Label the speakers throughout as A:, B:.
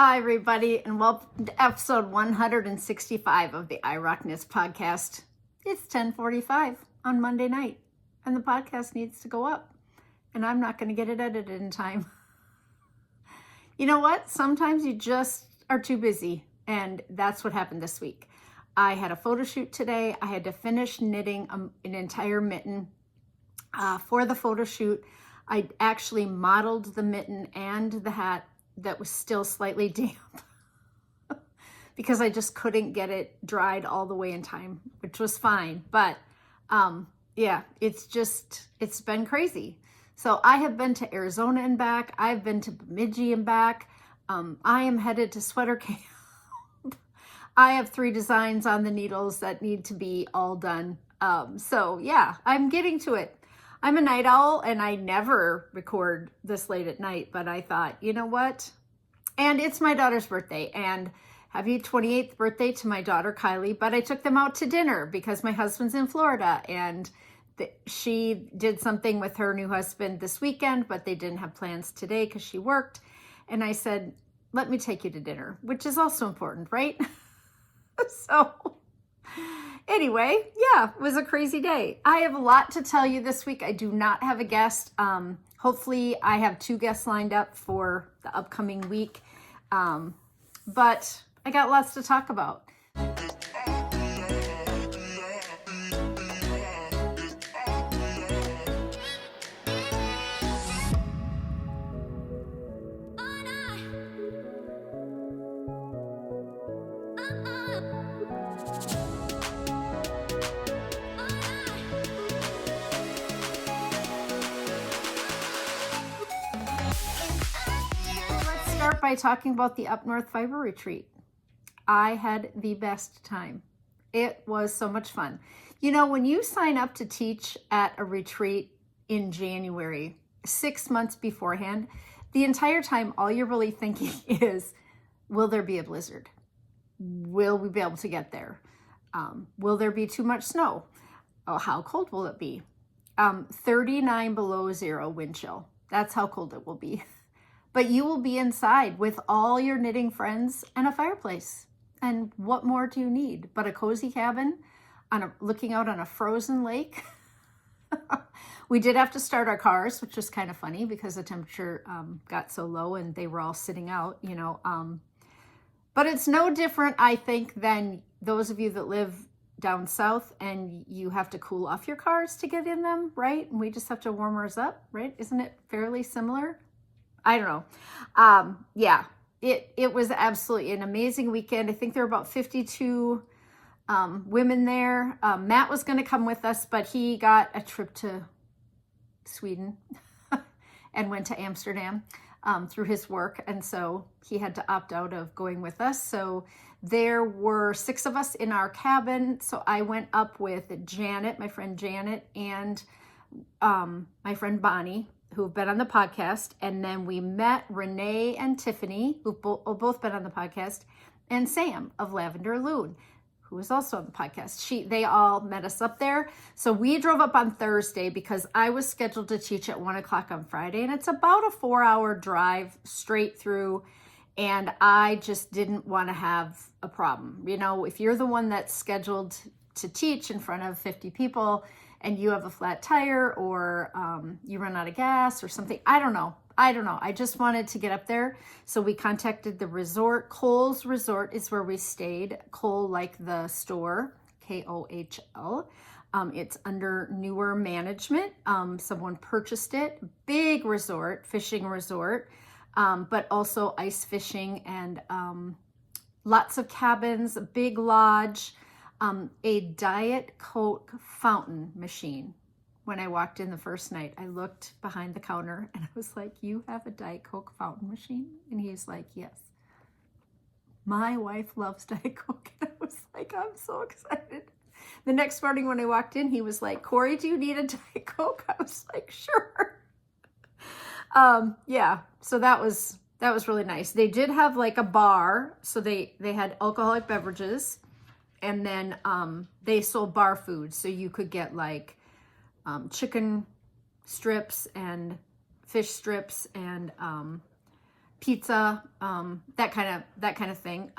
A: Hi, everybody, and welcome to episode 165 of the iRockness podcast. It's 10:45 on Monday night, and the podcast needs to go up, and I'm not going to get it edited in time. You know what? Sometimes you just are too busy, and that's what happened this week. I had a photo shoot today. I had to finish knitting an entire mitten for the photo shoot. I actually modeled the mitten and the hat that was still slightly damp because I just couldn't get it dried all the way in time, which was fine. But yeah, it's been crazy. So I have been to Arizona and back. I've been to Bemidji and back. I am headed to sweater camp. I have 3 designs on the needles that need to be all done. So yeah, I'm getting to it. I'm a night owl and I never record this late at night, but I thought, you know what? And it's my daughter's birthday, and happy 28th birthday to my daughter Kylie, but I took them out to dinner because my husband's in Florida, and she did something with her new husband this weekend, but they didn't have plans today because she worked. And I said, let me take you to dinner, which is also important, right? So anyway, yeah, it was a crazy day. I have a lot to tell you this week. I do not have a guest. Hopefully I have 2 guests lined up for the upcoming week. But I got lots to talk about. Start by talking about the Up North Fiber Retreat. I had the best time. It was so much fun. You know, when you sign up to teach at a retreat in January, 6 months beforehand, the entire time, all you're really thinking is, will there be a blizzard? Will we be able to get there? Will there be too much snow? Oh, how cold will it be? 39 below zero wind chill. That's how cold it will be. But you will be inside with all your knitting friends and a fireplace. And what more do you need but a cozy cabin looking out on a frozen lake? We did have to start our cars, which was kind of funny because the temperature got so low and they were all sitting out, you know. But it's no different, I think, than those of you that live down south and you have to cool off your cars to get in them, right? And we just have to warm ours up, right? Isn't it fairly similar? I don't know. Yeah, it was absolutely an amazing weekend. I think there were about 52 women there. Matt was going to come with us, but he got a trip to Sweden and went to Amsterdam through his work. And so he had to opt out of going with us. So there were 6 of us in our cabin. So I went up with Janet, my friend Janet, and my friend Bonnie, who've been on the podcast, and then we met Renee and Tiffany, who've both been on the podcast, and Sam of Lavender Loon, who was also on the podcast. They all met us up there. So we drove up on Thursday because I was scheduled to teach at 1 o'clock on Friday, and it's about a 4-hour drive straight through, and I just didn't want to have a problem. You know, if you're the one that's scheduled to teach in front of 50 people, and you have a flat tire or you run out of gas or something. I don't know. I just wanted to get up there. So we contacted the resort. Kohl's Resort is where we stayed. Kohl, like the store, K-O-H-L. It's under newer management. Someone purchased it. Big resort, fishing resort, but also ice fishing and lots of cabins, a big lodge. A Diet Coke fountain machine. When I walked in the first night, I looked behind the counter and I was like, you have a Diet Coke fountain machine? And he's like, yes. My wife loves Diet Coke. And I was like, I'm so excited. The next morning when I walked in, he was like, Corey, do you need a Diet Coke? I was like, sure. Yeah, so that was really nice. They did have like a bar. So they had alcoholic beverages. And then they sold bar food, so you could get like chicken strips and fish strips and pizza, that kind of thing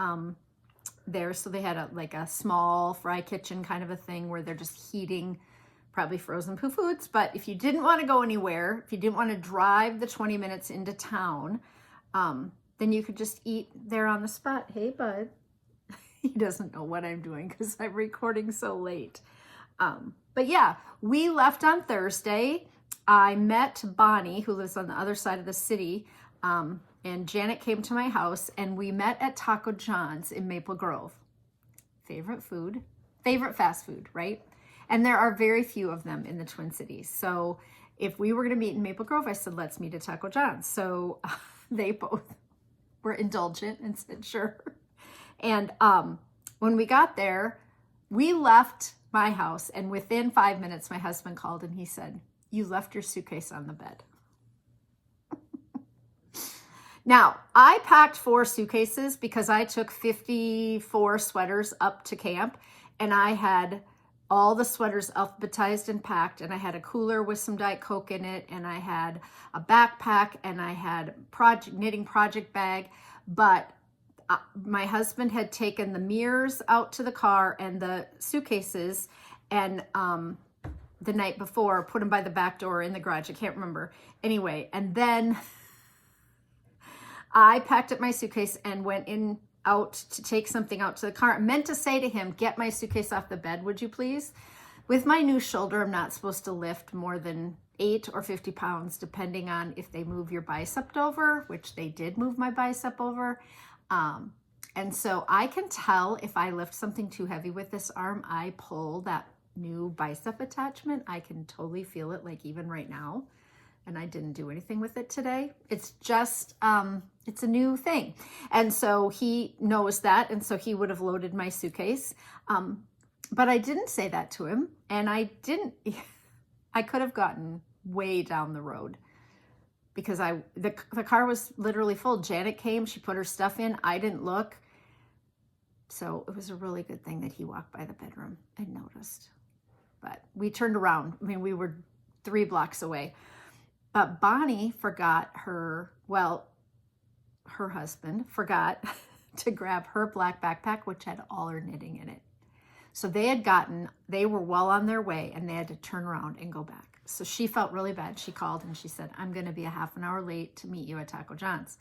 A: there. So they had a small fry kitchen kind of a thing where they're just heating probably frozen foods. But if you didn't want to go anywhere, if you didn't want to drive the 20 minutes into town, then you could just eat there on the spot. Hey, bud. He doesn't know what I'm doing because I'm recording so late. But yeah, we left on Thursday. I met Bonnie, who lives on the other side of the city, and Janet came to my house, and we met at Taco John's in Maple Grove. Favorite fast food, right? And there are very few of them in the Twin Cities. So if we were going to meet in Maple Grove, I said, let's meet at Taco John's. So they both were indulgent and said, sure. And when we got there, we left my house, and within 5 minutes, my husband called and he said, you left your suitcase on the bed. Now, I packed 4 suitcases because I took 54 sweaters up to camp, and I had all the sweaters alphabetized and packed, and I had a cooler with some Diet Coke in it, and I had a backpack, and I had knitting project bag. But my husband had taken the mirrors out to the car and the suitcases, and the night before put them by the back door in the garage. I can't remember. Anyway, and then I packed up my suitcase and went out to take something out to the car. I meant to say to him, get my suitcase off the bed, would you please? With my new shoulder, I'm not supposed to lift more than 8 or 50 pounds, depending on if they move your bicep over, which they did move my bicep over. And so I can tell if I lift something too heavy with this arm, I pull that new bicep attachment. I can totally feel it, like even right now. And I didn't do anything with it today. It's just, it's a new thing. And so he knows that. And so he would have loaded my suitcase. But I didn't say that to him. And I could have gotten way down the road because the car was literally full. Janet came, she put her stuff in. I didn't look. So it was a really good thing that he walked by the bedroom and noticed. But we turned around. I mean, we were 3 blocks away. But Bonnie forgot her husband forgot to grab her black backpack, which had all her knitting in it. So they were well on their way, and they had to turn around and go back. So she felt really bad. She called and she said, I'm going to be a half an hour late to meet you at Taco John's.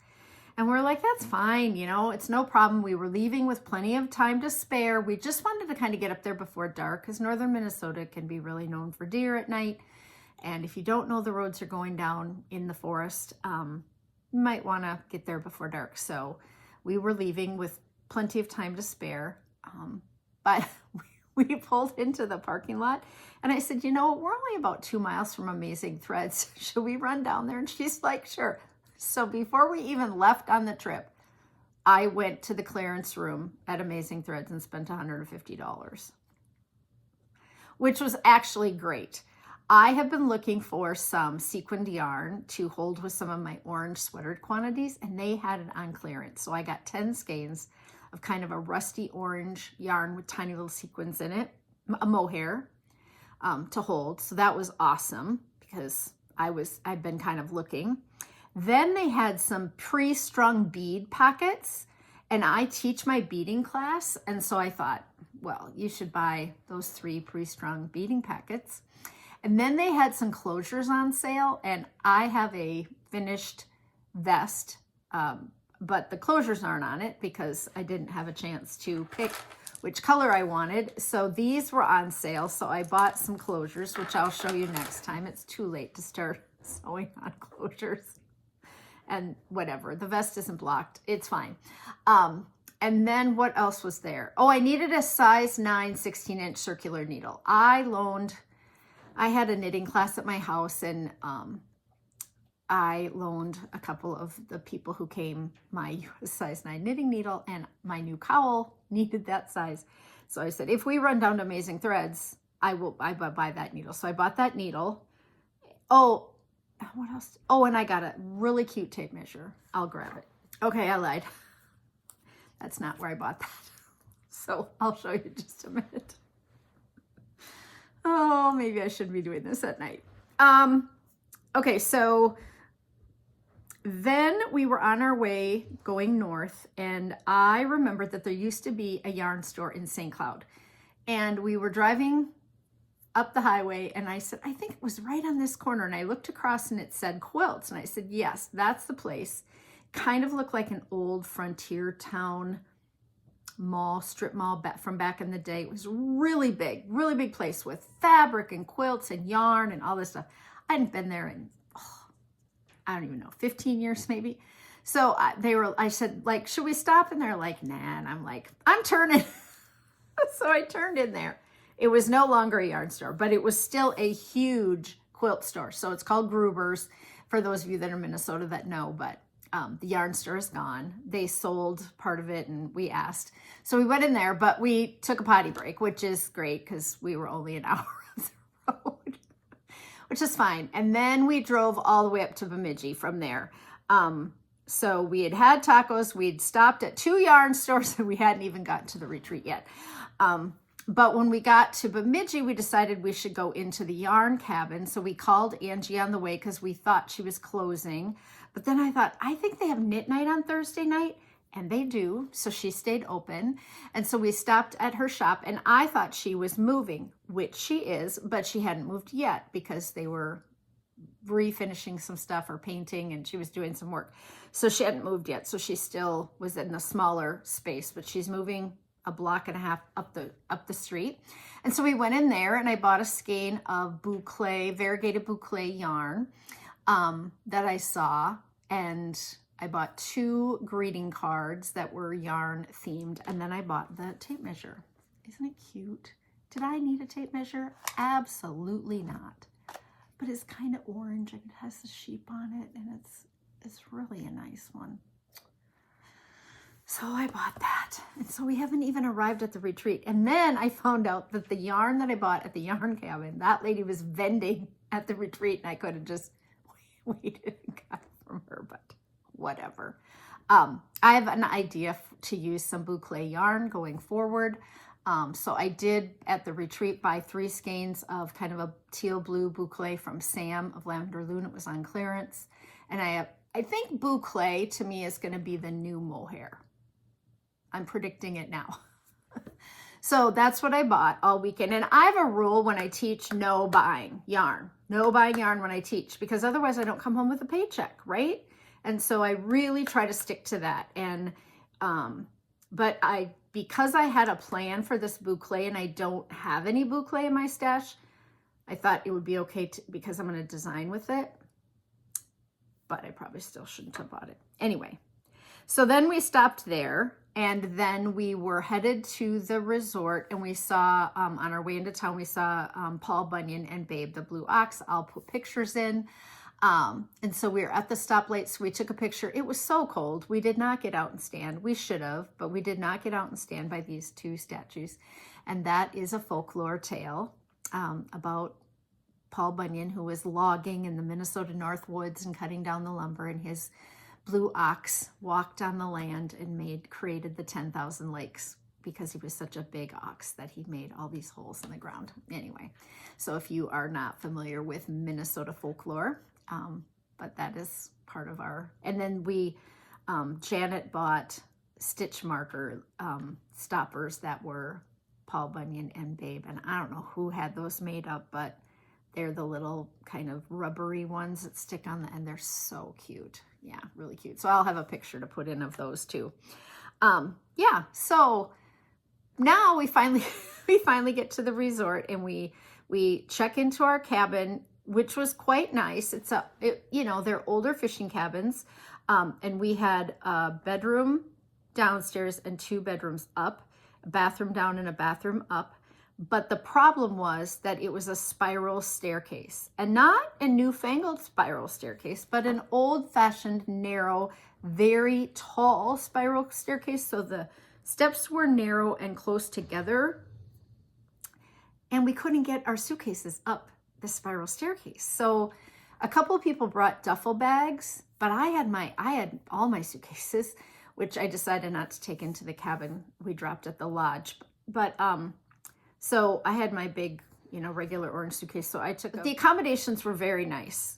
A: And we're like, that's fine. It's no problem. We were leaving with plenty of time to spare. We just wanted to kind of get up there before dark because northern Minnesota can be really known for deer at night. And if you don't know the roads are going down in the forest, you might want to get there before dark. So we were leaving with plenty of time to spare. But we pulled into the parking lot, and I said, we're only about 2 miles from Amazing Threads. Should we run down there? And she's like, sure. So before we even left on the trip, I went to the clearance room at Amazing Threads and spent $150, which was actually great. I have been looking for some sequined yarn to hold with some of my orange sweater quantities, and they had it on clearance. So I got 10 skeins of kind of a rusty orange yarn with tiny little sequins in it, a mohair to hold. So that was awesome because I'd been kind of looking. Then they had some pre-strung bead packets, and I teach my beading class. And so I thought, well, you should buy those 3 pre-strung beading packets. And then they had some closures on sale, and I have a finished vest, but the closures aren't on it because I didn't have a chance to pick which color I wanted. So these were on sale, so I bought some closures, which I'll show you next time. It's too late to start sewing on closures. And whatever, the vest isn't blocked. It's fine. And then what else was there? Oh, I needed a size 9 16-inch circular needle. I had a knitting class at my house, and I loaned a couple of the people who came my US size 9 knitting needle, and my new cowl needed that size. So I said, if we run down to Amazing Threads, I buy that needle. So I bought that needle. Oh, what else? Oh, and I got a really cute tape measure. I'll grab it. Okay, I lied. That's not where I bought that. So I'll show you in just a minute. Oh, maybe I shouldn't be doing this at night. Okay, so Then we were on our way going north, and I remembered that there used to be a yarn store in St. Cloud. And we were driving up the highway, and I said, I think it was right on this corner. And I looked across and it said Quilts. And I said, yes, that's the place. Kind of looked like an old frontier town mall, strip mall from back in the day. It was really big place with fabric and quilts and yarn and all this stuff. I hadn't been there in, I don't even know, 15 years maybe. So I said, like, should we stop? And they're like, nah. And I'm like, I'm turning. So I turned in there. It was no longer a yarn store, but it was still a huge quilt store. So it's called Gruber's, for those of you that are in Minnesota that know, but the yarn store is gone. They sold part of it and we asked. So we went in there, but we took a potty break, which is great because we were only an hour on the road, which is fine. And then we drove all the way up to Bemidji from there. So we had tacos. We'd stopped at 2 yarn stores and we hadn't even gotten to the retreat yet. But when we got to Bemidji, we decided we should go into the yarn cabin. So we called Angie on the way because we thought she was closing. But then I thought, I think they have knit night on Thursday night. And they do. So she stayed open. And so we stopped at her shop. And I thought she was moving, which she is. But she hadn't moved yet because they were refinishing some stuff or painting. And she was doing some work. So she hadn't moved yet. So she still was in a smaller space. But she's moving a block and a half up the street. And so we went in there and I bought a skein of Boucle, variegated Boucle yarn that I saw. And I bought 2 greeting cards that were yarn themed. And then I bought the tape measure. Isn't it cute? Did I need a tape measure? Absolutely not. But it's kind of orange and it has the sheep on it. And it's really a nice one. So I bought that. And so we haven't even arrived at the retreat. And then I found out that the yarn that I bought at the yarn cabin, that lady was vending at the retreat and I could have just waited and got it from her, but whatever. I have an idea to use some Boucle yarn going forward. So I did at the retreat buy 3 skeins of kind of a teal blue Boucle from Sam of Lavender Loon. It was on clearance. And I think Boucle to me is going to be the new mohair. I'm predicting it now. So that's what I bought all weekend. And I have a rule when I teach, no buying yarn. No buying yarn when I teach, because otherwise I don't come home with a paycheck, right? And so I really try to stick to that. And, but because I had a plan for this Boucle and I don't have any Boucle in my stash, I thought it would be okay because I'm going to design with it. But I probably still shouldn't have bought it. Anyway, so then we stopped there. And then we were headed to the resort and we saw, on our way into town, we saw Paul Bunyan and Babe, the blue ox. I'll put pictures in. And so we were at the stoplight, so we took a picture. It was so cold. We did not get out and stand. We should have, but we did not get out and stand by these 2 statues. And that is a folklore tale about Paul Bunyan, who was logging in the Minnesota North Woods and cutting down the lumber, and his blue ox walked on the land and created the 10,000 lakes because he was such a big ox that he made all these holes in the ground. Anyway, so if you are not familiar with Minnesota folklore, but that is part of our, and then Janet bought stitch marker stoppers that were Paul Bunyan and Babe, and I don't know who had those made up, but they're the little kind of rubbery ones that stick on the end. They're so cute. Yeah, really cute. So I'll have a picture to put in of those too. Yeah, so now we finally get to the resort and we check into our cabin, which was quite nice. They're older fishing cabins. And we had a bedroom downstairs and 2 bedrooms up, a bathroom down and a bathroom up. But the problem was that it was a spiral staircase, and not a newfangled spiral staircase, but an old-fashioned, narrow, very tall spiral staircase. So the steps were narrow and close together, and we couldn't get our suitcases up the spiral staircase. So a couple of people brought duffel bags, but I had all my suitcases, which I decided not to take into the cabin. We dropped at the lodge, but so I had my big, regular orange suitcase. So I took the accommodations were very nice.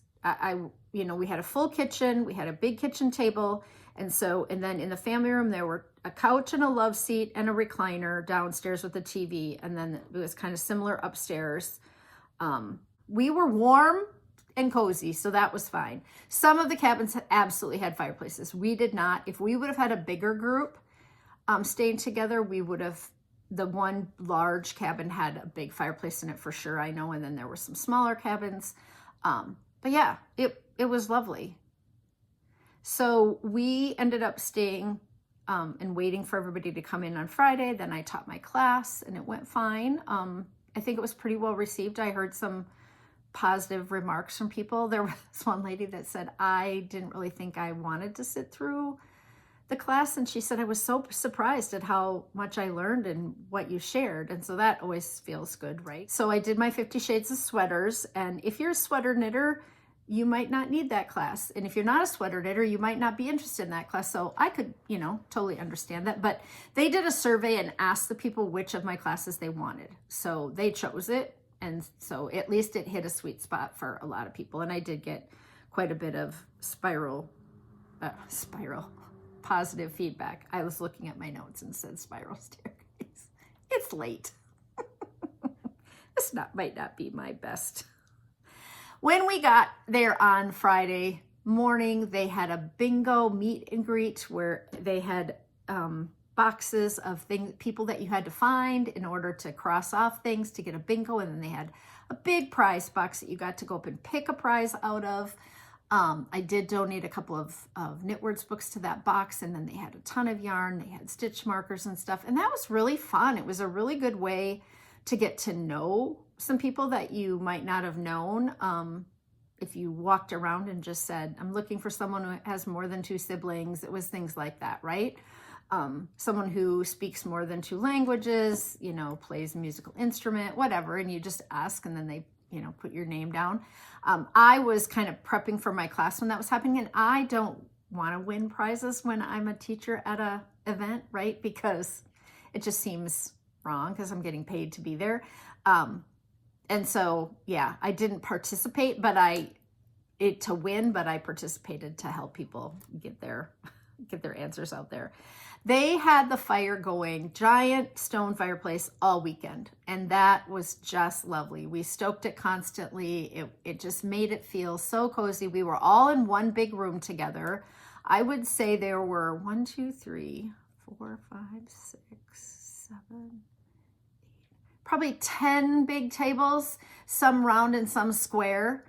A: we had a full kitchen, we had a big kitchen table. And then in the family room, there were a couch and a love seat and a recliner downstairs with a TV. And then it was kind of similar upstairs. We were warm and cozy, so that was fine. Some of the cabins absolutely had fireplaces. We did not. If we would have had a bigger group staying together, we would have, the one large cabin had a big fireplace in it for sure, I know. And then there were some smaller cabins. But yeah, it was lovely. So we ended up staying and waiting for everybody to come in on Friday. Then I taught my class and it went fine. I think it was pretty well received. I heard some positive remarks from people. There was one lady that said, I didn't really think I wanted to sit through the class. And she said, I was so surprised at how much I learned and what you shared. And so that always feels good, right? So I did my 50 Shades of Sweaters. And if you're a sweater knitter, you might not need that class. And if you're not a sweater knitter, you might not be interested in that class. So I could, totally understand that. But they did a survey and asked the people which of my classes they wanted. So they chose it. And so at least it hit a sweet spot for a lot of people. And I did get quite a bit of positive feedback. I was looking at my notes and said spiral staircase. It's late. This might not be my best. When we got there on Friday morning, they had a bingo meet and greet where they had boxes of people that you had to find in order to cross off things to get a bingo. And then they had a big prize box that you got to go up and pick a prize out of. I did donate a couple of Knitwords books to that box. And then they had a ton of yarn. They had stitch markers and stuff. And that was really fun. It was a really good way to get to know some people that you might not have known. If you walked around and just said, I'm looking for someone who has more than 2 siblings. It was things like that, right? Someone who speaks more than 2 languages, plays a musical instrument, whatever. And you just ask, and then they, put your name down. I was kind of prepping for my class when that was happening. And I don't want to win prizes when I'm a teacher at a event, right? Because it just seems wrong because I'm getting paid to be there. And so, yeah, I didn't participate, but I participated to help people get their answers out there. They had the fire going, giant stone fireplace all weekend. And that was just lovely. We stoked it constantly. It just made it feel so cozy. We were all in one big room together. I would say there were 1, 2, 3, 4, 5, 6, 7, probably 10 big tables, some round and some square.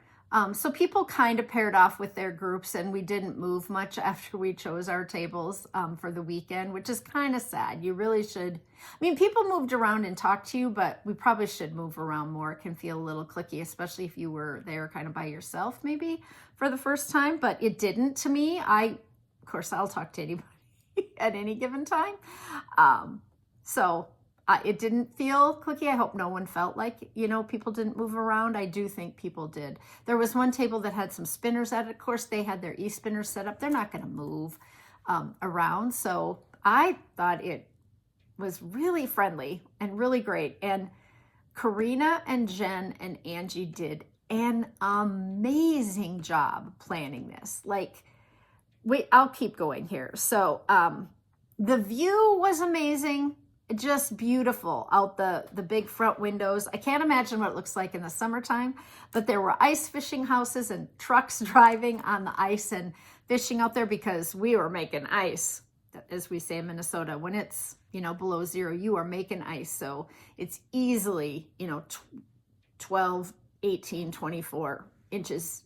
A: So people kind of paired off with their groups, and we didn't move much after we chose our tables for the weekend, which is kind of sad. You really should. People moved around and talked to you, but we probably should move around more. It can feel a little cliquey, especially if you were there kind of by yourself maybe for the first time, but it didn't to me. Of course, I'll talk to anybody at any given time. It didn't feel cliquey. I hope no one felt like, people didn't move around. I do think people did. There was one table that had some spinners at it. Of course, they had their e-spinners set up. They're not going to move around. So I thought it was really friendly and really great. And Corrina and Jenn and Angie did an amazing job planning this. I'll keep going here. So the view was amazing. Just beautiful out the big front windows. I can't imagine what it looks like in the summertime, but there were ice fishing houses and trucks driving on the ice and fishing out there because we were making ice, as we say in Minnesota. When it's, below 0, you are making ice. So it's easily, 12, 18, 24 inches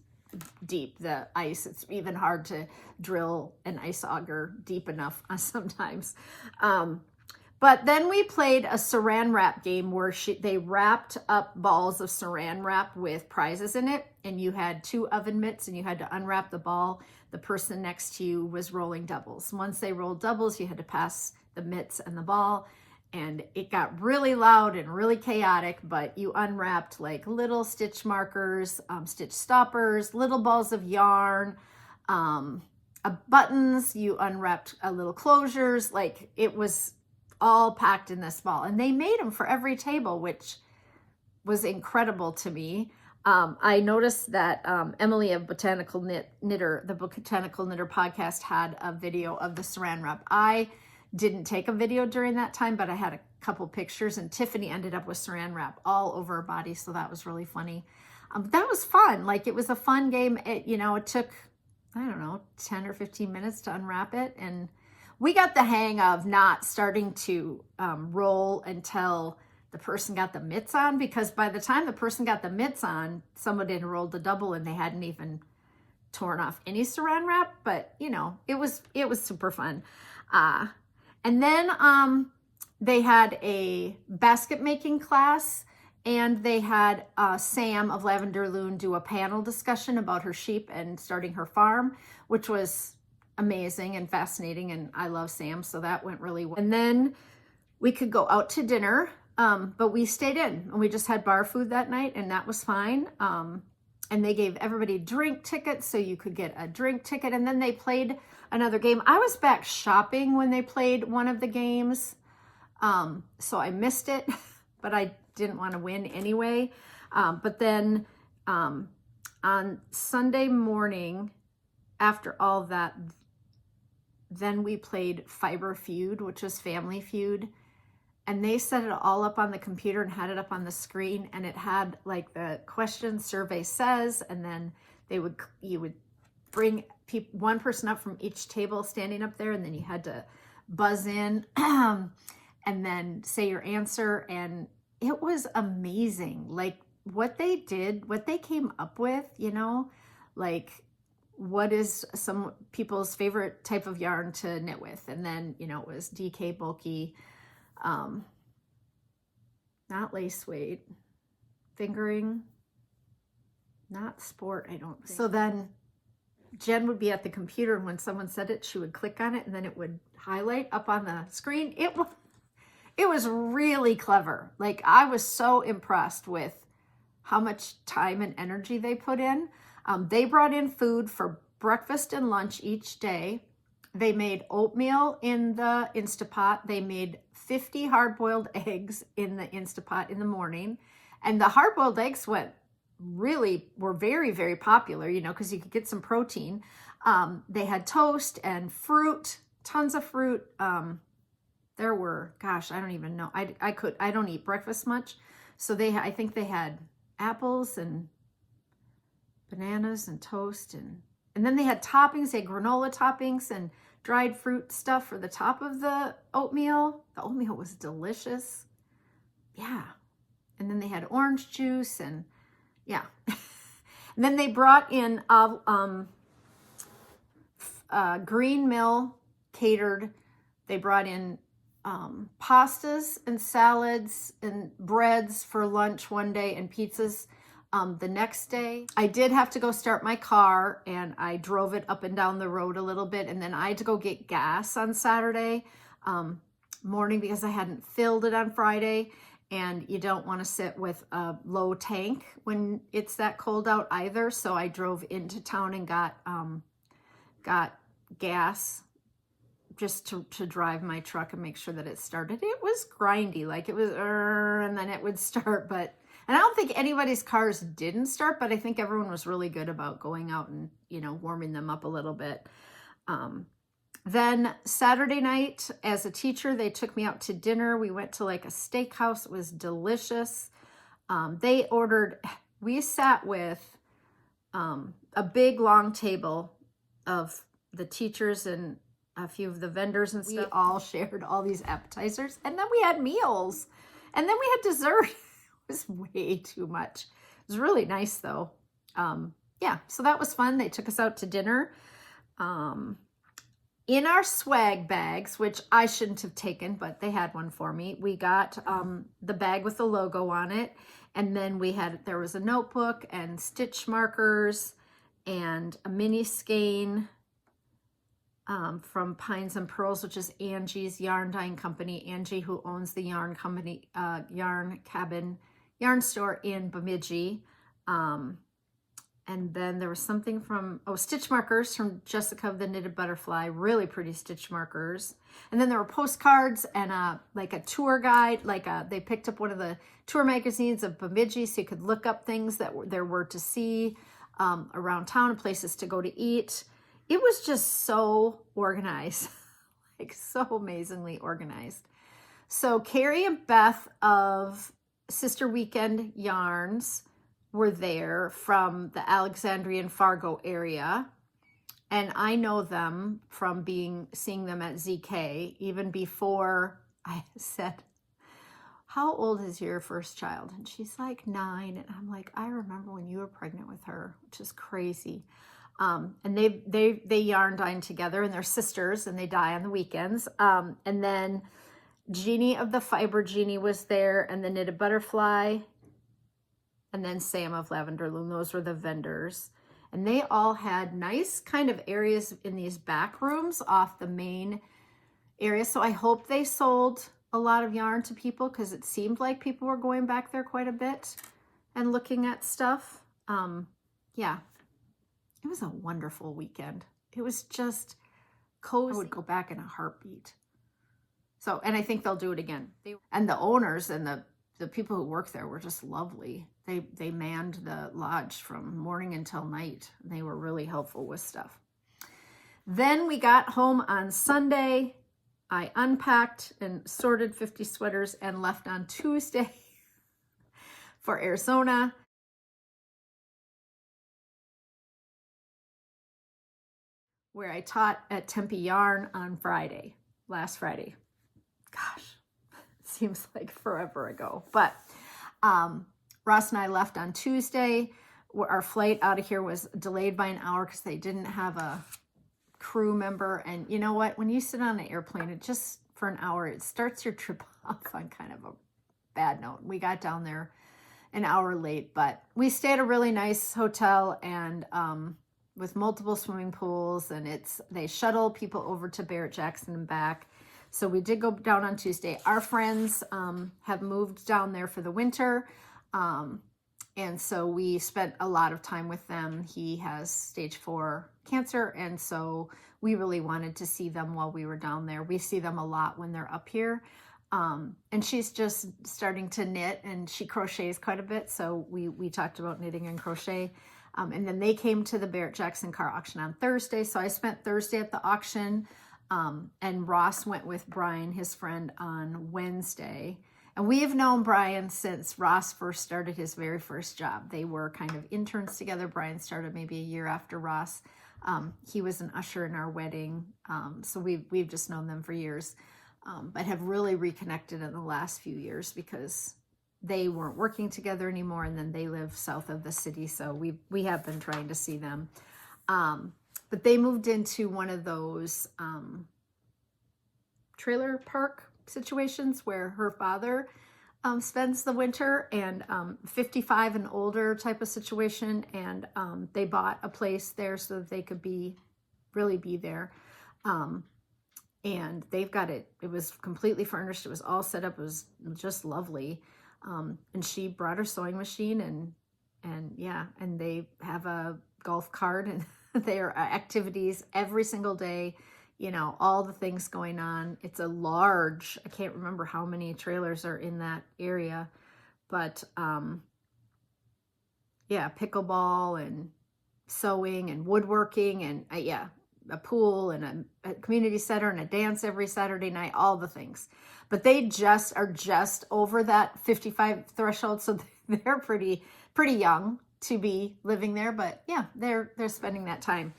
A: deep, the ice. It's even hard to drill an ice auger deep enough sometimes. But then we played a Saran wrap game where they wrapped up balls of Saran wrap with prizes in it. And you had 2 oven mitts and you had to unwrap the ball. The person next to you was rolling doubles. Once they rolled doubles, you had to pass the mitts and the ball. And it got really loud and really chaotic, but you unwrapped little stitch markers, stitch stoppers, little balls of yarn, buttons. You unwrapped little closures. It was all packed in this ball, and they made them for every table, which was incredible to me. I noticed that Emily of Botanical Knitter, the Botanical Knitter podcast, had a video of the Saran wrap. I didn't take a video during that time, but I had a couple pictures, and Tiffany ended up with Saran wrap all over her body, so that was really funny. That was fun. Like, it was a fun game. It took, I don't know, 10 or 15 minutes to unwrap it, and we got the hang of not starting to roll until the person got the mitts on, because by the time the person got the mitts on, someone had rolled the double and they hadn't even torn off any Saran wrap. But it was super fun. And then they had a basket making class, and they had Sam of Lavender Loon do a panel discussion about her sheep and starting her farm, which was amazing and fascinating, and I love Sam, so that went really well. And then we could go out to dinner, but we stayed in, and we just had bar food that night, and that was fine. And they gave everybody drink tickets, so you could get a drink ticket, and then they played another game. I was back shopping when they played one of the games, so I missed it, but I didn't want to win anyway. But then on Sunday morning, after all that, then we played Fiber Feud, which was Family Feud. And they set it all up on the computer and had it up on the screen. And it had like the question survey says, and then you would bring one person up from each table standing up there, and then you had to buzz in and then say your answer. And it was amazing. Like what they did, what they came up with, like what is some people's favorite type of yarn to knit with. And then, it was DK bulky, not lace weight, fingering, not sport, I don't think. So then Jenn would be at the computer, and when someone said it, she would click on it, and then it would highlight up on the screen. It was really clever. Like, I was so impressed with how much time and energy they put in. They brought in food for breakfast and lunch each day. They made oatmeal in the Instapot. They made 50 hard-boiled eggs in the Instapot in the morning. And the hard-boiled eggs were very, very popular, because you could get some protein. They had toast and fruit, tons of fruit. There were, gosh, I don't even know. I don't eat breakfast much. So I think they had apples and bananas and toast. And then they had toppings. They had granola toppings and dried fruit stuff for the top of the oatmeal. The oatmeal was delicious. Yeah. And then they had orange juice and yeah. And then they brought in Green Mill catered. They brought in pastas and salads and breads for lunch one day and pizzas the next day. I did have to go start my car, and I drove it up and down the road a little bit, and then I had to go get gas on Saturday morning because I hadn't filled it on Friday, and you don't want to sit with a low tank when it's that cold out either. So I drove into town and got gas just to drive my truck and make sure that it started. It was grindy, like it was, and then it would start, and I don't think anybody's cars didn't start, but I think everyone was really good about going out and, warming them up a little bit. Then Saturday night, as a teacher, they took me out to dinner. We went to like a steakhouse. It was delicious. We sat with a big long table of the teachers and a few of the vendors and stuff. We all shared all these appetizers, and then we had meals, and then we had dessert. It was way too much. It was really nice though. Yeah, so that was fun. They took us out to dinner. In our swag bags, which I shouldn't have taken, but they had one for me, we got the bag with the logo on it. And then there was a notebook and stitch markers and a mini skein from Pines and Purls, which is Angie's yarn dyeing company. Angie, who owns the yarn company, yarn store in Bemidji. And then there was something from, stitch markers from Jessica of the Knitted Butterfly, really pretty stitch markers. And then there were postcards and like a tour guide, they picked up one of the tour magazines of Bemidji so you could look up things that there were to see around town and places to go to eat. It was just so organized, like so amazingly organized. So Carrie and Beth of Sister Weekend Yarns were there from the Alexandrian Fargo area. And I know them from seeing them at ZK even before I said, how old is your first child? And she's like 9. And I'm like, I remember when you were pregnant with her, which is crazy. And they yarn dine together, and they're sisters, and they die on the weekends. And then Jeannie of the Fiber Jeannie was there, and the Knitted Butterfly, and then Sam of Lavender Loom. Those were the vendors. And they all had nice kind of areas in these back rooms off the main area. So I hope they sold a lot of yarn to people, because it seemed like people were going back there quite a bit and looking at stuff. Yeah, it was a wonderful weekend. It was just cozy. I would go back in a heartbeat. So, and I think they'll do it again. And the owners and the people who work there were just lovely. They manned the lodge from morning until night. They were really helpful with stuff. Then we got home on Sunday. I unpacked and sorted 50 sweaters and left on Tuesday for Arizona. Where I taught at Tempe Yarn on last Friday. Gosh, it seems like forever ago. But Ross and I left on Tuesday. Our flight out of here was delayed by an hour because they didn't have a crew member. And you know what? When you sit on an airplane, it just for an hour, it starts your trip off on kind of a bad note. We got down there an hour late, but we stayed at a really nice hotel and with multiple swimming pools, and they shuttle people over to Barrett Jackson and back. So we did go down on Tuesday. Our friends have moved down there for the winter. And so we spent a lot of time with them. He has stage 4 cancer. And so we really wanted to see them while we were down there. We see them a lot when they're up here. And she's just starting to knit, and she crochets quite a bit. So we talked about knitting and crochet. And then they came to the Barrett Jackson car auction on Thursday. So I spent Thursday at the auction. And Ross went with Brian, his friend, on Wednesday. And we have known Brian since Ross first started his very first job. They were kind of interns together. Brian started maybe a year after Ross. He was an usher in our wedding. So we've just known them for years, but have really reconnected in the last few years because they weren't working together anymore. And then they live south of the city. So we have been trying to see them. But they moved into one of those trailer park situations where her father spends the winter, and 55 and older type of situation. And they bought a place there so that they could really be there. And they've got it was completely furnished. It was all set up. It was just lovely. And she brought her sewing machine, and they have a golf cart, and there are activities every single day, all the things going on. It's a large, I can't remember how many trailers are in that area, but pickleball and sewing and woodworking and a pool and a community center and a dance every Saturday night, all the things. But they are just over that 55 threshold, so they're pretty young to be living there, but yeah, they're spending that time.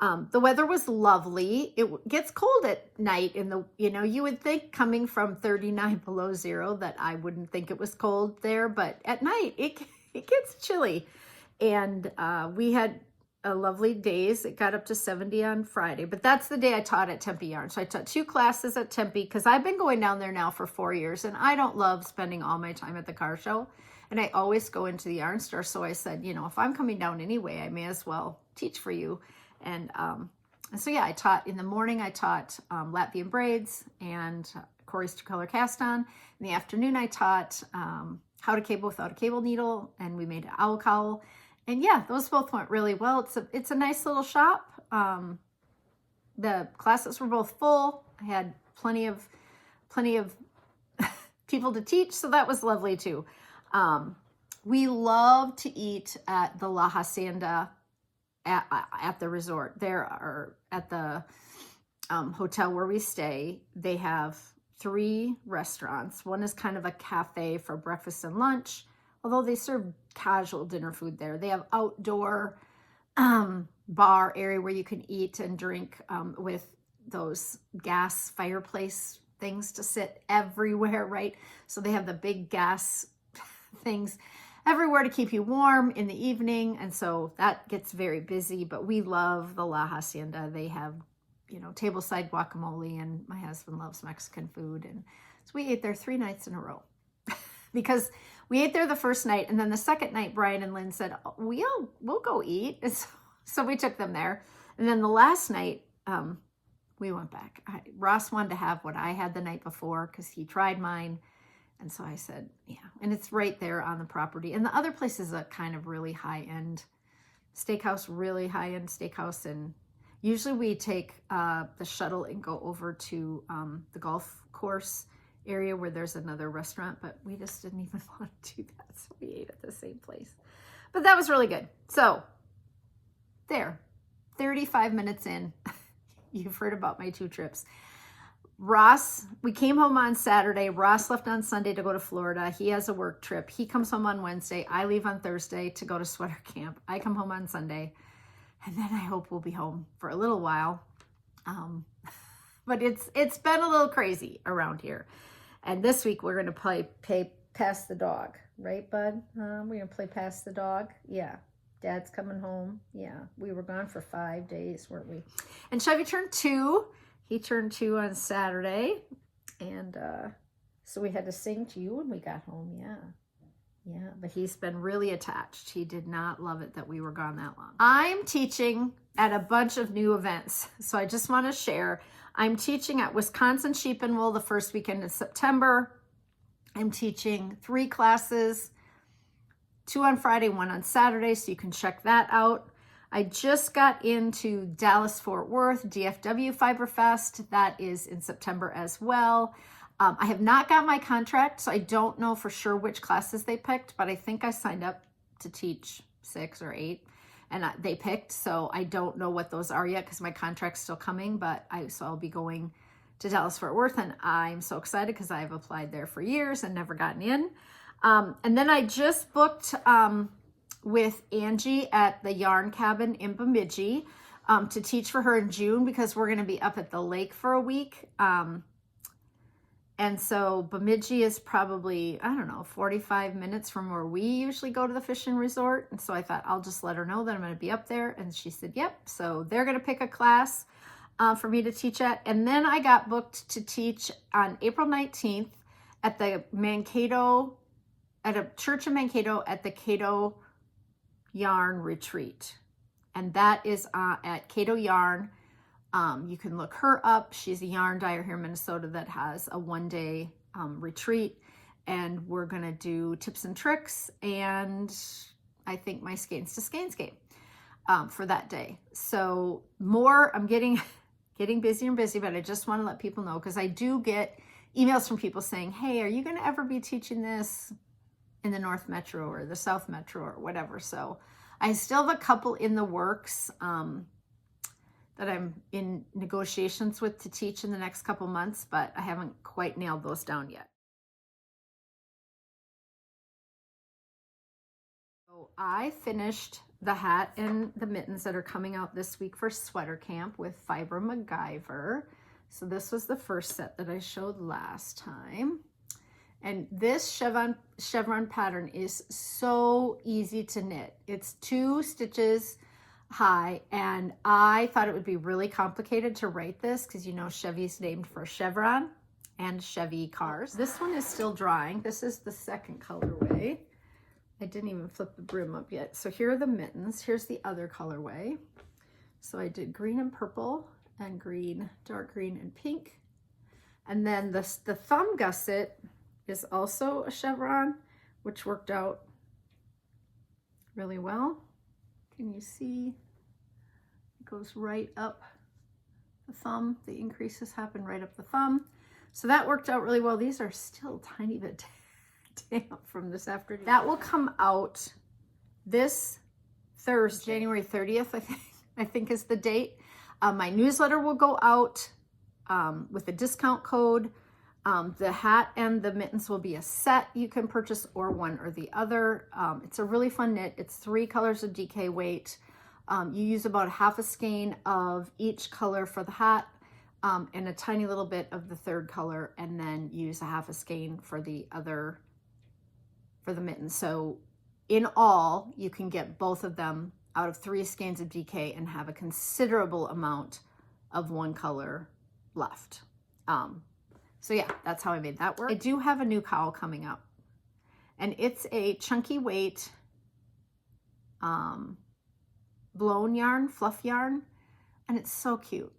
A: The weather was lovely. It gets cold at night you would think coming from 39 below zero that I wouldn't think it was cold there, but at night it gets chilly. And we had a lovely days. It got up to 70 on Friday, but that's the day I taught at Tempe Yarn. So I taught 2 classes at Tempe because I've been going down there now for 4 years, and I don't love spending all my time at the car show. And I always go into the yarn store. So I said, if I'm coming down anyway, I may as well teach for you. And so, I taught in the morning. I taught Latvian braids and CORI'S 2-color cast on. In the afternoon, I taught how to cable without a cable needle. And we made an owl cowl. And yeah, those both went really well. It's a nice little shop. The classes were both full. I had plenty of people to teach, so that was lovely too. We love to eat at the La Hacienda at the resort. There are at the hotel where we stay. They have 3 restaurants. One is kind of a cafe for breakfast and lunch, although they serve casual dinner food there. They have outdoor bar area where you can eat and drink with those gas fireplace things to sit everywhere, right? So they have the big gas things everywhere to keep you warm in the evening. And so that gets very busy, but we love the La Hacienda. They have, you know, tableside guacamole, and my husband loves Mexican food. And so we ate there 3 nights in a row because we ate there the first night. And then the second night, Brian and Lynn said, we'll go eat. And so we took them there. And then the last night, we went back. Ross wanted to have what I had the night before because he tried mine. And so I said, yeah. And it's right there on the property. And the other place is a kind of really high-end steakhouse, really high-end steakhouse. And usually we take the shuttle and go over to the golf course area where there's another restaurant, but we just didn't even want to do that. So we ate at the same place. But that was really good. So there, 35 minutes in, you've heard about my 2 trips. Ross, we came home on Saturday. Ross left on Sunday to go to Florida. He has a work trip. He comes home on Wednesday. I leave on Thursday to go to sweater camp. I come home on Sunday. And then I hope we'll be home for a little while. But it's been a little crazy around here. And this week we're going to play Pass the Dog. Right, bud? We're going to play Pass the Dog. Yeah. Dad's coming home. Yeah. We were gone for 5 days, weren't we? And Chevy turned 2. He turned 2 on Saturday. And so we had to sing to you when we got home. Yeah. Yeah, but he's been really attached. He did not love it that we were gone that long. I'm teaching at a bunch of new events. So I just want to share. I'm teaching at Wisconsin Sheep and Wool the first weekend in September. I'm teaching 3 classes, 2 on Friday, 1 on Saturday. So you can check that out. I just got into Dallas-Fort Worth, DFW Fiber Fest. That is in September as well. I have not got my contract, so I don't know for sure which classes they picked, but I think I signed up to teach 6 or 8, and they picked, so I don't know what those are yet because my contract's still coming, but so I'll be going to Dallas-Fort Worth, and I'm so excited because I've applied there for years and never gotten in. And then I just booked with Angie at the Yarn Cabin in Bemidji to teach for her in June because we're going to be up at the lake for a week. And so Bemidji is probably, I don't know, 45 minutes from where we usually go to the fishing resort. And so I thought I'll just let her know that I'm going to be up there. And she said, yep. So they're going to pick a class for me to teach at. And then I got booked to teach on April 19th at the Mankato, at a church in Mankato at the Cato Yarn Retreat. And that is at Cato Yarn. You can look her up. She's a yarn dyer here in Minnesota that has a 1-day retreat, and we're going to do tips and tricks and I think my skeins to skeins game for that day. So I'm getting busier and busy, but I just want to let people know because I do get emails from people saying, hey, are you going to ever be teaching this in the North Metro or the South Metro or whatever? So I still have a couple in the works that I'm in negotiations with to teach in the next couple months, but I haven't quite nailed those down yet. So I finished the hat and the mittens that are coming out this week for sweater camp with Fiber MacGyver. So this was the first set that I showed last time. And this chevron pattern is so easy to knit. It's 2 stitches high, and I thought it would be really complicated to write this because you know Chevy's named for chevron and Chevy cars. This one is still drying. This is the second colorway. I didn't even flip the brim up yet. So here are the mittens. Here's the other colorway. So I did green and purple and green, dark green and pink. And then the thumb gusset is also a chevron, which worked out really well. Can you see? It goes right up the thumb. The increases happen right up the thumb. So that worked out really well. These are still a tiny bit damp from this afternoon. That will come out this Thursday, January 30th, I think is the date. My newsletter will go out with a discount code. The hat and the mittens will be a set you can purchase, or one or the other. It's a really fun knit. It's 3 colors of DK weight. You use about half a skein of each color for the hat, and a tiny little bit of the 3rd color, and then use a half a skein for the other, for the mittens. So in all, you can get both of them out of 3 skeins of DK and have a considerable amount of one color left. So yeah, that's how I made that work. I do have a new cowl coming up, and it's a chunky weight blown yarn, fluff yarn, and it's so cute,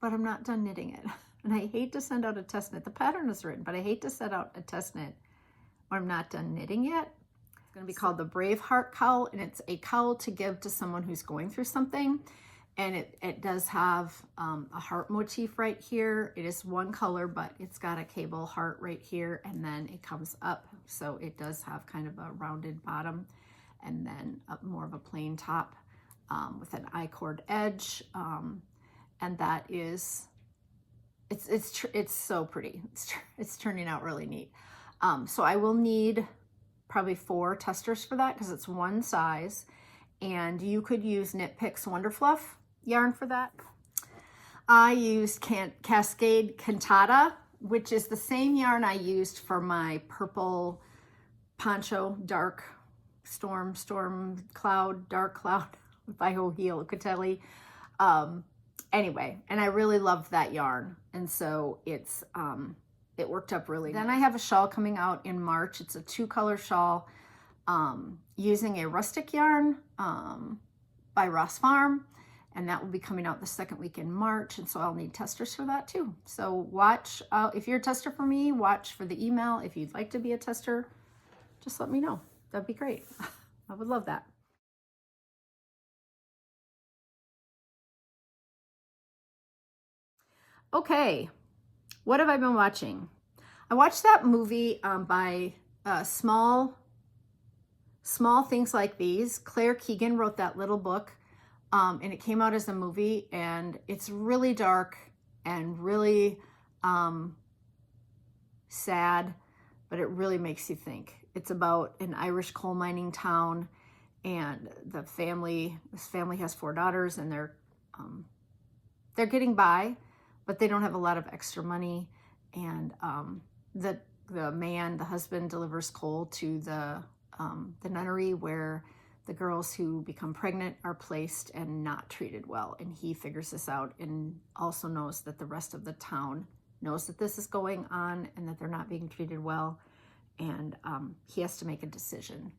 A: but I'm not done knitting it. And I hate to send out a test knit. The pattern is written, but I hate to send out a test knit or I'm not done knitting yet. It's going to be called the Braveheart cowl, and it's a cowl to give to someone who's going through something. And it does have a heart motif right here. It is one color, but it's got a cable heart right here, and then it comes up. So it does have kind of a rounded bottom, and then more of a plain top with an I-cord edge. And that is, it's so pretty. It's turning out really neat. So I will need probably 4 testers for that because it's one size. And you could use Knit Picks Wonder Fluff yarn for that. I used Cascade Cantata, which is the same yarn I used for my purple poncho, dark storm cloud, dark cloud by O'Heal Catelli. Anyway, and I really loved that yarn, and so it's it worked up really. Then I have a shawl coming out in March. It's a 2-color shawl using a rustic yarn by Ross Farm. And that will be coming out the 2nd week in March. And so I'll need testers for that too. So watch, if you're a tester for me, watch for the email. If you'd like to be a tester, just let me know. That'd be great. I would love that. Okay, what have I been watching? I watched that movie by Small Things Like These. Claire Keegan wrote that little book. And it came out as a movie, and it's really dark and really sad, but it really makes you think. It's about an Irish coal mining town, and this family has 4 daughters, and they're getting by, but they don't have a lot of extra money. And the husband delivers coal to the nunnery where the girls who become pregnant are placed and not treated well. And he figures this out, and also knows that the rest of the town knows that this is going on and that they're not being treated well. And he has to make a decision.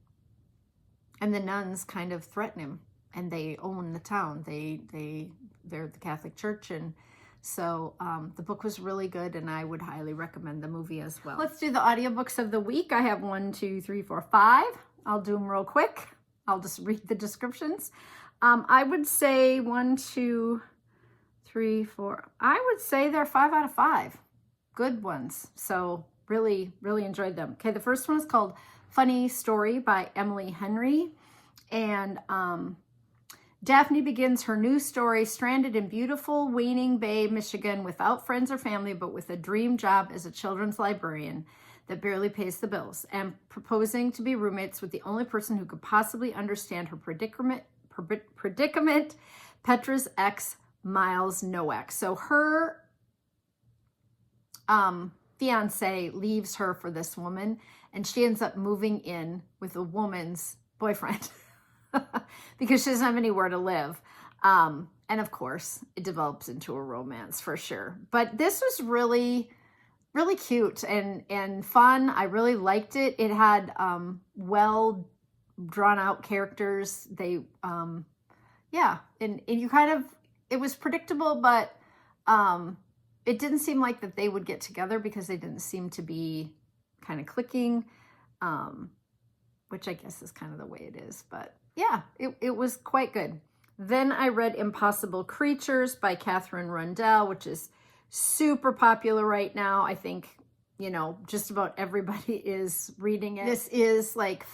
A: And the nuns kind of threaten him, and they own the town. They're the Catholic Church. And so the book was really good, and I would highly recommend the movie as well. Let's do the audiobooks of the week. I have 1, 2, 3, 4, 5. I'll do them real quick. I'll just read the descriptions. I would say 1, 2, 3, 4. I would say they're 5 out of 5. Good ones. So really, really enjoyed them. Okay, the first one is called Funny Story by Emily Henry. And Daphne begins her new story stranded in beautiful Waning Bay, Michigan, without friends or family, but with a dream job as a children's librarian that barely pays the bills, and proposing to be roommates with the only person who could possibly understand her predicament, Petra's ex, Miles Nowak. So her fiance leaves her for this woman, and she ends up moving in with a woman's boyfriend because she doesn't have anywhere to live. And of course, it develops into a romance for sure. But this was really cute and fun. I really liked it. It had well drawn out characters. They yeah, and you kind of, it was predictable, but it didn't seem like that they would get together because they didn't seem to be kind of clicking. which I guess is kind of the way it is. But yeah, it was quite good. Then I read Impossible Creatures by Catherine Rundell, which is super popular right now. I think, you know, just about everybody is reading it. This is like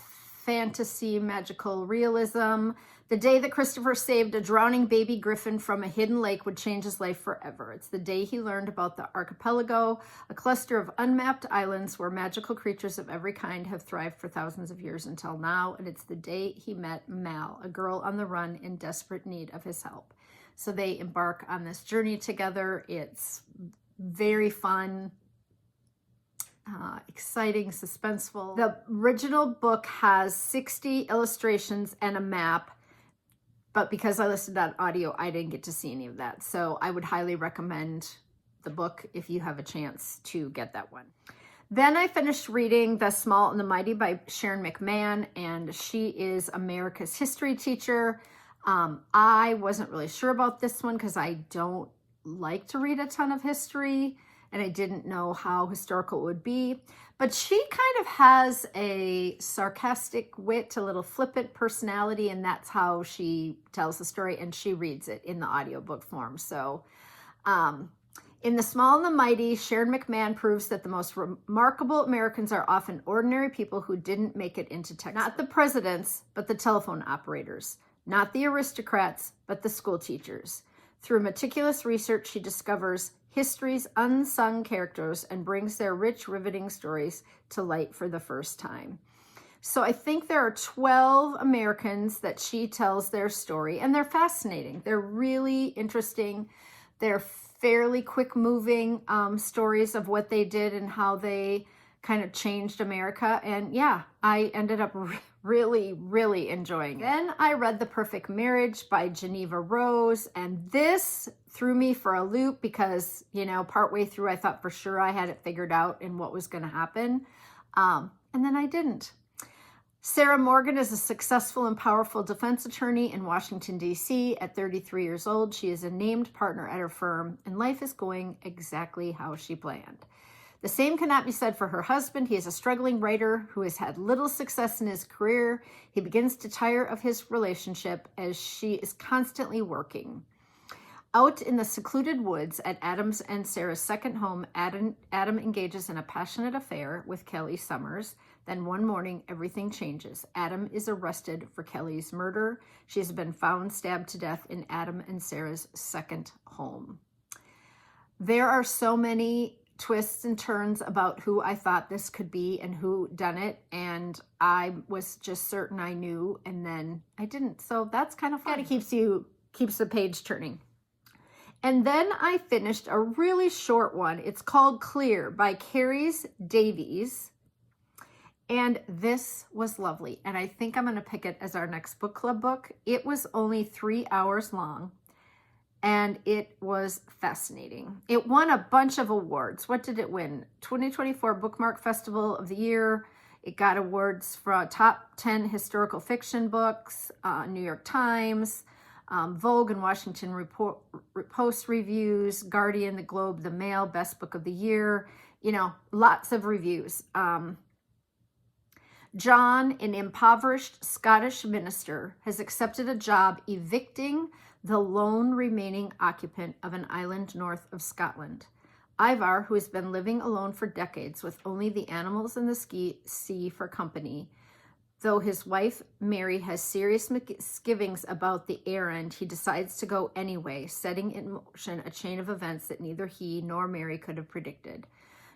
A: fantasy, magical realism. The day that Christopher saved a drowning baby griffin from a hidden lake would change his life forever. It's the day he learned about the archipelago, a cluster of unmapped islands where magical creatures of every kind have thrived for thousands of years until now. And it's the day he met Mal, a girl on the run in desperate need of his help. So they embark on this journey together. It's very fun, exciting, suspenseful. The original book has 60 illustrations and a map. But because I listened on audio, I didn't get to see any of that. So I would highly recommend the book if you have a chance to get that one. Then I finished reading The Small and the Mighty by Sharon McMahon, and she is America's history teacher. I wasn't really sure about this one because I don't like to read a ton of history, and I didn't know how historical it would be. But she kind of has a sarcastic wit, a little flippant personality, and that's how she tells the story, and she reads it in the audiobook form. So in The Small and the Mighty, Sharon McMahon proves that the most remarkable Americans are often ordinary people who didn't make it into Texas. Not the presidents, but the telephone operators. Not the aristocrats, but the school teachers. Through meticulous research, she discovers history's unsung characters and brings their rich, riveting stories to light for the first time. So I think there are 12 Americans that she tells their story, and they're fascinating. They're really interesting. They're fairly quick-moving stories of what they did and how they kind of changed America. And yeah, I ended up really, really enjoying it. Then I read The Perfect Marriage by Geneva Rose, and this threw me for a loop because, you know, partway through I thought for sure I had it figured out and what was going to happen. And then I didn't. Sarah Morgan is a successful and powerful defense attorney in Washington, D.C. At 33 years old, she is a named partner at her firm, and life is going exactly how she planned. The same cannot be said for her husband. He is a struggling writer who has had little success in his career. He begins to tire of his relationship as she is constantly working. Out in the secluded woods at Adam's and Sarah's second home, Adam engages in a passionate affair with Kelly Summers. Then one morning, everything changes. Adam is arrested for Kelly's murder. She has been found stabbed to death in Adam and Sarah's second home. There are so many twists and turns about who I thought this could be and who done it, and I was just certain I knew, and then I didn't. So that's kind of fun. Kind of keeps the page turning. And then I finished a really short one. It's called Clear by Carries Davies, and this was lovely, and I think I'm going to pick it as our next book club book. It was only 3 hours long, and it was fascinating. It won a bunch of awards. What did it win? 2024 Bookmark Festival of the Year. It got awards for top 10 historical fiction books, New York Times, Vogue and Washington Post reviews, Guardian, The Globe, The Mail, Best Book of the Year. You know, lots of reviews. John, an impoverished Scottish minister, has accepted a job evicting the lone remaining occupant of an island north of Scotland. Ivar, who has been living alone for decades with only the animals in the sea for company, though his wife Mary has serious misgivings about the errand, he decides to go anyway, setting in motion a chain of events that neither he nor Mary could have predicted.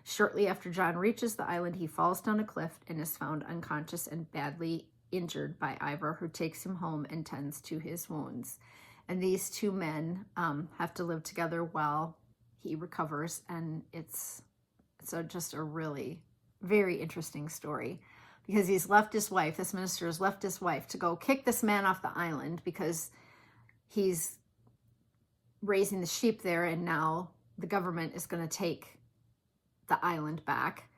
A: Shortly after John reaches the island, he falls down a cliff and is found unconscious and badly injured by Ivar, who takes him home and tends to his wounds. And these two men have to live together while he recovers, and it's just a really very interesting story because he's left his wife, this minister has left his wife to go kick this man off the island because he's raising the sheep there, and now the government is going to take the island back.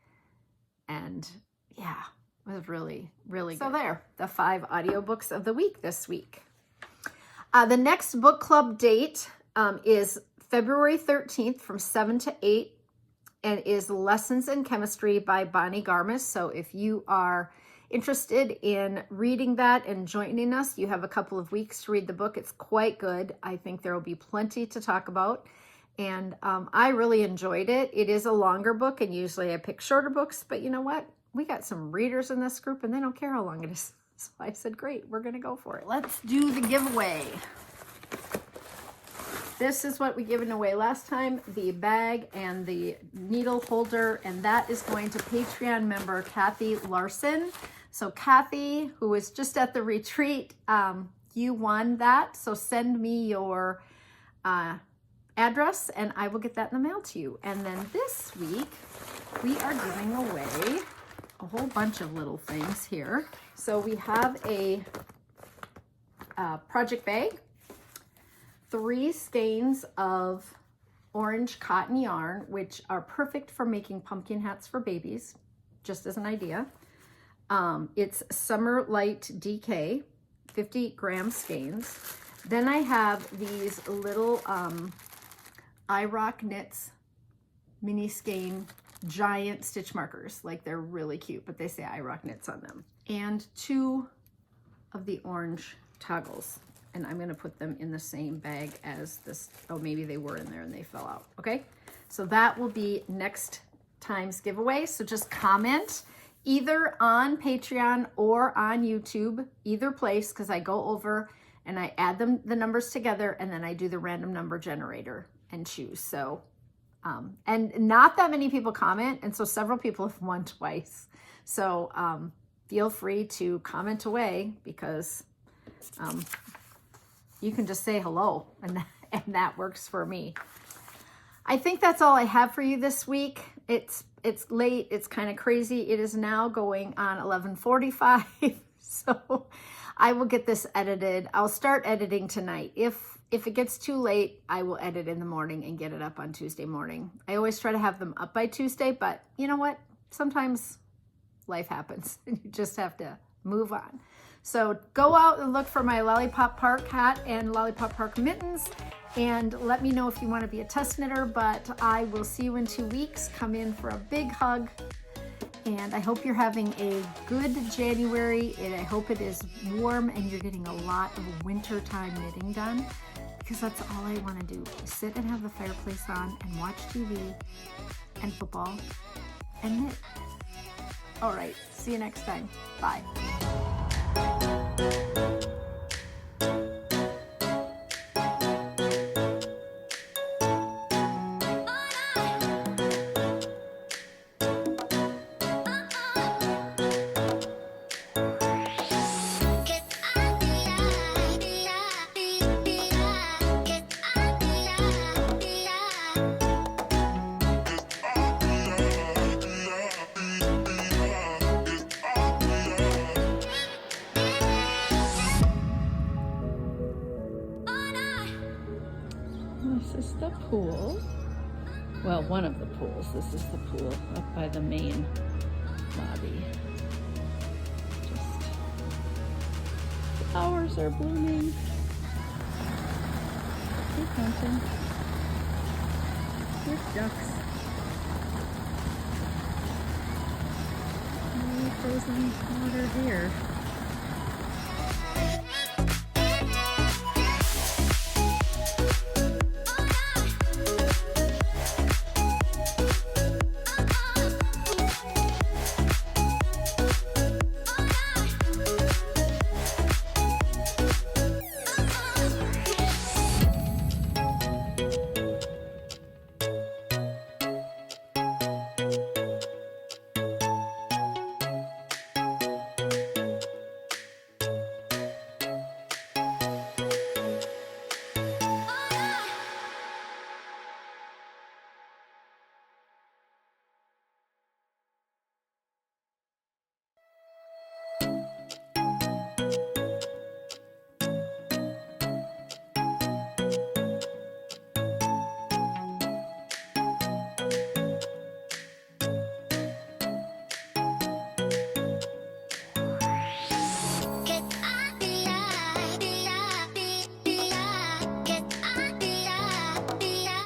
A: And yeah, it was really, really good. So there, the 5 audiobooks of the week this week. The next book club date is February 13th from 7 to 8 and is Lessons in Chemistry by Bonnie Garmis. So if you are interested in reading that and joining us, you have a couple of weeks to read the book. It's quite good. I think there will be plenty to talk about. And I really enjoyed it. It is a longer book, and usually I pick shorter books, but you know what? We got some readers in this group and they don't care how long it is. So I said, great, we're gonna go for it. Let's do the giveaway. This is what we given away last time, the bag and the needle holder, and that is going to Patreon member Kathy Larson. So Kathy, who was just at the retreat, you won that. So send me your address and I will get that in the mail to you. And then this week, we are giving away a whole bunch of little things here. So we have a project bag, 3 skeins of orange cotton yarn, which are perfect for making pumpkin hats for babies, just as an idea. It's Summer Light DK, 50 gram skeins. Then I have these little iRock Knits mini skein giant stitch markers. Like, they're really cute, but they say iRock Knits on them. And 2 of the orange toggles. And I'm going to put them in the same bag as this. Oh, maybe they were in there and they fell out. Okay, so that will be next time's giveaway. So just comment either on Patreon or on YouTube, either place, because I go over and I add the numbers together, and then I do the random number generator and choose. So and not that many people comment, and so several people have won twice. So feel free to comment away, because you can just say hello, and that works for me. I think that's all I have for you this week. It's late. It's kind of crazy. It is now going on 11:45. So I will get this edited. I'll start editing tonight. If it gets too late, I will edit in the morning and get it up on Tuesday morning. I always try to have them up by Tuesday, but you know what? Sometimes life happens and you just have to move on. So go out and look for my Lollipop Park hat and Lollipop Park mittens, and let me know if you want to be a test knitter, but I will see you in 2 weeks. Come in for a big hug, and I hope you're having a good January, and I hope it is warm and you're getting a lot of wintertime knitting done, because that's all I want to do, is sit and have the fireplace on and watch TV and football and knit. All right, see you next time. Bye. This is the pool. Well, one of the pools. This is the pool up by the main lobby. Just flowers are blooming. Hey, fountain. Here's ducks. No frozen water here.